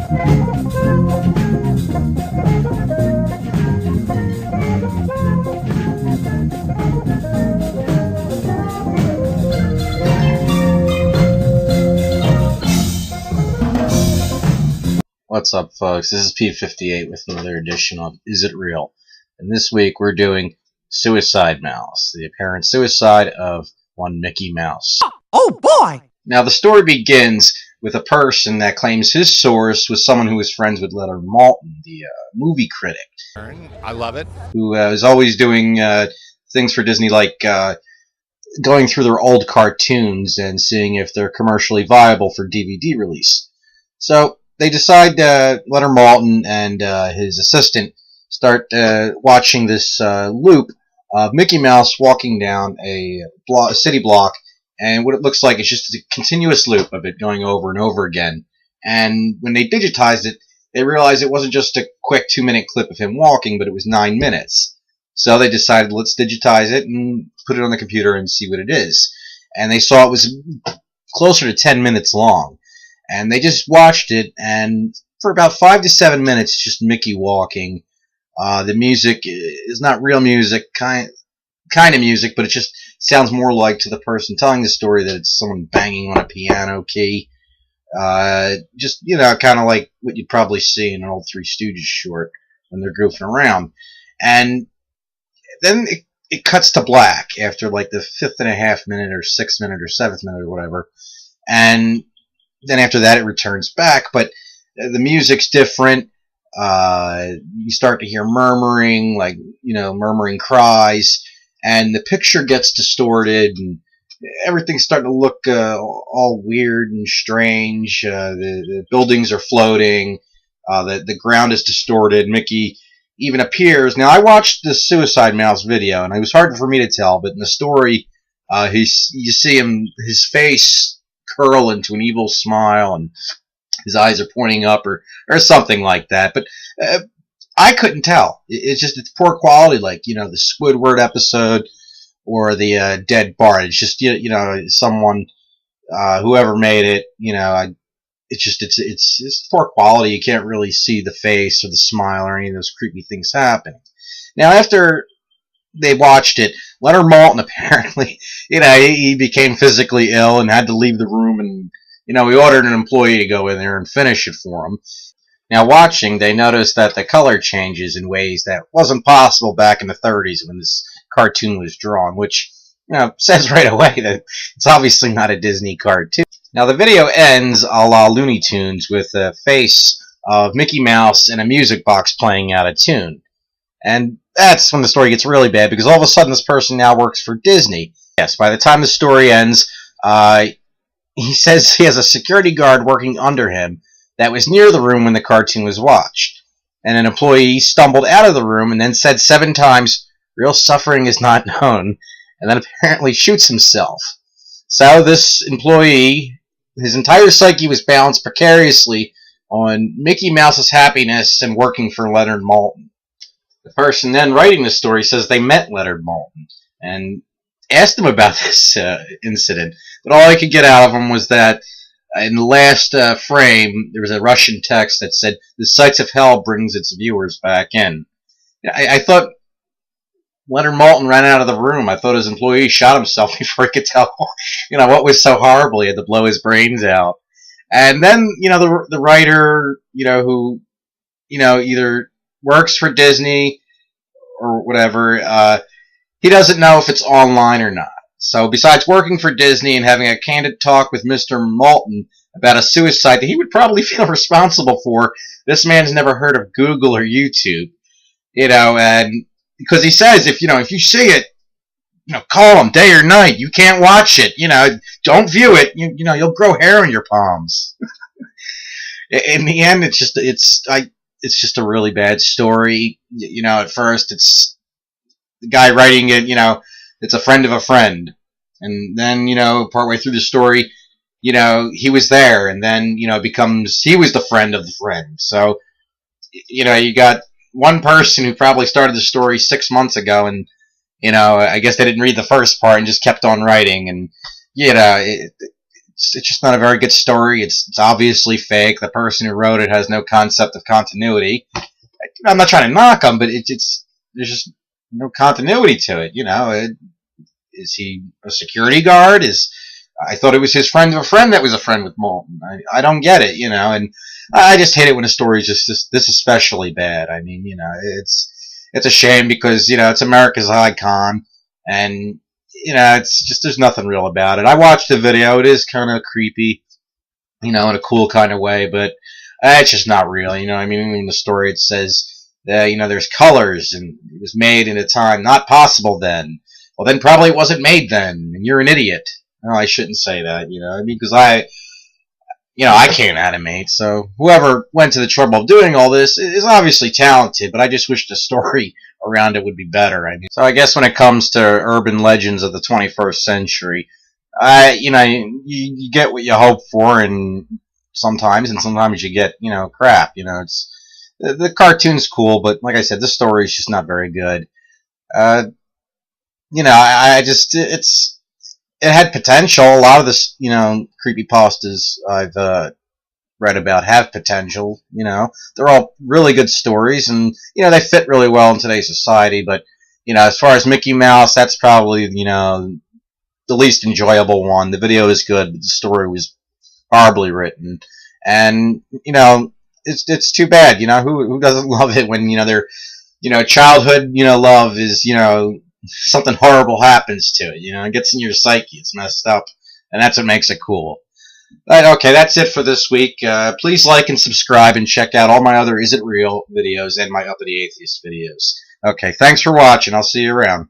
What's up, folks? This is ep5 with another edition of Is It Real? And this week we're doing Suicide Mouse, the apparent suicide of one Mickey Mouse. Oh boy! Now the story begins with a person that claims his source was someone who was friends with Leonard Maltin, the movie critic. I love it. Who is always doing things for Disney, like going through their old cartoons and seeing if they're commercially viable for DVD release. So they decide, Leonard Maltin and his assistant start watching this loop of Mickey Mouse walking down a city block, and what it looks like is just a continuous loop of it going over and over again. And when they digitized it, they realized it wasn't just a quick 2-minute clip of him walking, but it was 9 minutes. So they decided, let's digitize it and put it on the computer and see what it is. And they saw it was closer to 10 minutes long. And they just watched it, and for about 5 to 7 minutes, just Mickey walking. The music is not real music, kind of music, but it just sounds more like, to the person telling the story, that it's someone banging on a piano key. Just, you know, kind of like what you'd probably see in an old Three Stooges short when they're goofing around. And then it cuts to black after like the 5.5 minute or 6 minute or 7th minute or whatever. And then after that it returns back, but the music's different. You start to hear murmuring, like, you know, murmuring cries, and the picture gets distorted, and everything's starting to look all weird and strange. The buildings are floating. The ground is distorted. Mickey even appears. Now, I watched the Suicide Mouse video, and it was hard for me to tell, but in the story, you see him, his face curl into an evil smile, and his eyes are pointing up, or something like that. But I couldn't tell. It's poor quality, like, you know, the Squidward episode or the Dead Bart. It's just, you know, someone, whoever made it, you know, it's poor quality. You can't really see the face or the smile or any of those creepy things happening. Now, after they watched it, Leonard Maltin apparently, you know, he became physically ill and had to leave the room, and, you know, he ordered an employee to go in there and finish it for him. Now, watching, they noticed that the color changes in ways that wasn't possible back in the 30s when this cartoon was drawn, which, you know, says right away that it's obviously not a Disney cartoon. Now, the video ends a la Looney Tunes with a face of Mickey Mouse and a music box playing out a tune. And that's when the story gets really bad, because all of a sudden this person now works for Disney. Yes, by the time the story ends, he says he has a security guard working under him that was near the room when the cartoon was watched. And an employee stumbled out of the room and then said 7 times, "Real suffering is not known," and then apparently shoots himself. So this employee, his entire psyche was balanced precariously on Mickey Mouse's happiness and working for Leonard Maltin. The person then writing the story says they met Leonard Maltin and asked him about this incident. But all I could get out of him was that in the last frame, there was a Russian text that said, "The sights of hell brings its viewers back in." I thought Leonard Maltin ran out of the room. I thought his employee shot himself before he could tell, you know, what was so horrible. He had to blow his brains out. And then, you know, the writer, you know, who, you know, either works for Disney or whatever, he doesn't know if it's online or not. So besides working for Disney and having a candid talk with Mr. Maltin about a suicide that he would probably feel responsible for, this man's never heard of Google or YouTube, you know, and because he says, if you see it, you know, call him day or night. You can't watch it, you know, don't view it. You know, you'll grow hair on your palms. In the end, it's just a really bad story. You know, at first it's the guy writing it, you know, it's a friend of a friend. And then, you know, partway through the story, you know, he was there, and then, you know, he was the friend of the friend. So, you know, you got one person who probably started the story 6 months ago, and, you know, I guess they didn't read the first part and just kept on writing, and, you know, it's just not a very good story. It's obviously fake. The person who wrote it has no concept of continuity. I'm not trying to knock him, but it's there's just no continuity to it. Is he a security guard? I thought it was his friend of a friend that was a friend with Moulton. I don't get it, and I just hate it when a story is just this especially bad. I mean, it's a shame because it's America's icon, and it's just there's nothing real about it. I watched the video; it is kind of creepy, in a cool kind of way, but it's just not real. I mean, in the story it says that there's colors and it was made in a time not possible then. Well, then probably it wasn't made then, and you're an idiot. No, I shouldn't say that, I mean, because I can't animate, so whoever went to the trouble of doing all this is obviously talented, but I just wish the story around it would be better. I mean, so I guess when it comes to urban legends of the 21st century, you get what you hope for, and sometimes you get, crap. It's the cartoon's cool, but like I said, the story is just not very good. It had potential. A lot of this, creepypastas I've read about have potential. They're all really good stories, and they fit really well in today's society. But as far as Mickey Mouse, that's probably the least enjoyable one. The video is good, but the story was horribly written, and it's too bad. Who doesn't love it when their childhood love is something horrible happens to it. It gets in your psyche. It's messed up, and that's what makes it cool. But okay, that's it for this week. Please like and subscribe, and check out all my other Is It Real videos and my Uppity Atheist videos. Okay, thanks for watching. I'll see you around.